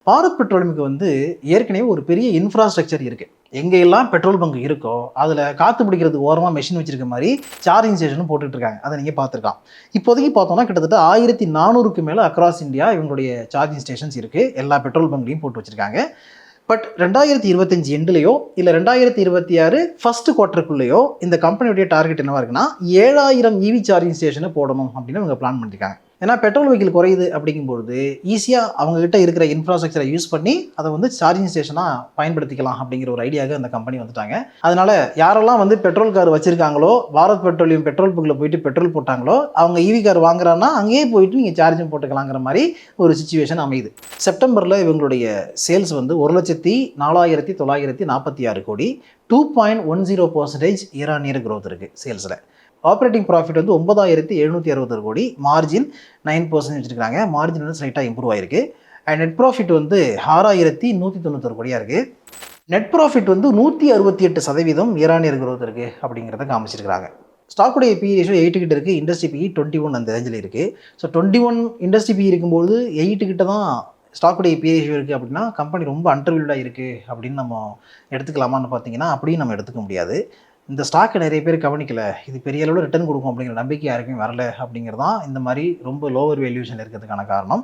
பாரத் பெட்ரோலியமுக்கு வந்து ஏற்கனவே ஒரு பெரிய இன்ஃப்ராஸ்ட்ரக்சர் இருக்கு. எங்கெல்லாம் பெட்ரோல் பங்க் இருக்கோ, அதில காத்து பிடிக்கிறதுக்கு ஓரமா மெஷின் வச்சிருக்க மாரி சார்ஜிங் ஸ்டேஷனும் போட்டுட்டு இருக்காங்க. அத நீங்க பார்த்துருக்கலாம். இப்போதைக்கு பார்த்தோம்னா கிட்டத்தட்ட 1400க்கு மேல அக்ராஸ் இந்தியா இவங்களுடைய சார்ஜிங் ஸ்டேஷன்ஸ் இருக்கு. எல்லா பெட்ரோல் பங்க்லயும் போட்டு வச்சிருக்காங்க. பட் 2025 எண்டுலயோ, இல்ல 2026 ஃபர்ஸ்ட் குவார்ட்டருக்குள்ளயோ இந்த கம்பெனியுடைய டார்கெட் என்னவா இருக்குன்னா, 7000 ஈவி சார்ஜிங் ஸ்டேஷன போடணும் அப்படின்னு இவங்க பிளான் பண்ணியிருக்காங்க. ஏன்னா பெட்ரோல் வெஹிக்கிள் குறையுது அப்படிங்கும்பொழுது, ஈஸியா அவங்க கிட்ட இருக்கிற இன்ஃப்ராஸ்ட்ரக்சர யூஸ் பண்ணி, அத வந்து சார்ஜிங் ஸ்டேஷனா பயன்படுத்திக்கலாம் அப்படிங்கிற ஒரு ஐடியாக்கு அந்த கம்பெனி வந்துட்டாங்க. அதனால யாரெல்லாம் வந்து பெட்ரோல் கார் வச்சிருக்காங்களோ, பாரத் பெட்ரோலியம் பெட்ரோல் பங்க்ல போயிட்டு பெட்ரோல் போட்டாங்களோ, அவங்க ஈவி கார் வாங்குறான்னா, அங்கேயே போயிட்டு நீங்க சார்ஜும் போட்டுக்கலாங்கிற மாரி ஒரு சிச்சுவேஷன் அமையுது. செப்டம்பர்ல இவங்களுடைய சேல்ஸ் வந்து 1,04,946 கோடி. 2.10% இயர் ஆன் இயர் குரோத் இருக்கு சேல்ஸ்ல. ஆப்பரேட்டிங் ப்ராஃபிட் வந்து 9,761 கோடி. மார்ஜின் 9% வச்சிருக்காங்க. மார்ஜின் வந்து ஸ்லைட்டா இம்ப்ரூவ் ஆயிருக்கு. அண்ட் நெட் ப்ராஃபிட் வந்து 6,191 கோடியா இருக்கு. நெட் ப்ராஃபிட் வந்து 168% இயர் ஆன் இயர் குரோத் இருக்கு அப்படிங்கிறத காமிச்சிருக்காங்க. ஸ்டாக்குடைய பி ரேஷியோ 8 கிட்ட இருக்கு. இண்டஸ்ட்ரி பி 21 அந்த ரேஞ்சில் இருக்கு. ஸோ 21 இண்டஸ்ட்ரி பி இருக்கும்போது 8 கிட்ட தான் ஸ்டாக்குடைய பி ரேஷியோ இருக்குது அப்படின்னா கம்பெனி ரொம்ப அண்டர்வேல்யூடாக இருக்குது அப்படின்னு நம்ம எடுத்துக்கலாமான்னு பார்த்தீங்கன்னா அப்படியும் நம்ம எடுத்துக்க முடியாது. இந்த ஸ்டாக்கை நிறைய பேர் கவனிக்கல, இது பெரிய அளவில் ரிட்டர்ன் கொடுக்கும் அப்படிங்கிற நம்பிக்கை யாருக்குமே வரல அப்படிங்கிறது தான் இந்த மாதிரி ரொம்ப லோவர் வேல்யூஷன் இருக்கிறதுக்கான காரணம்.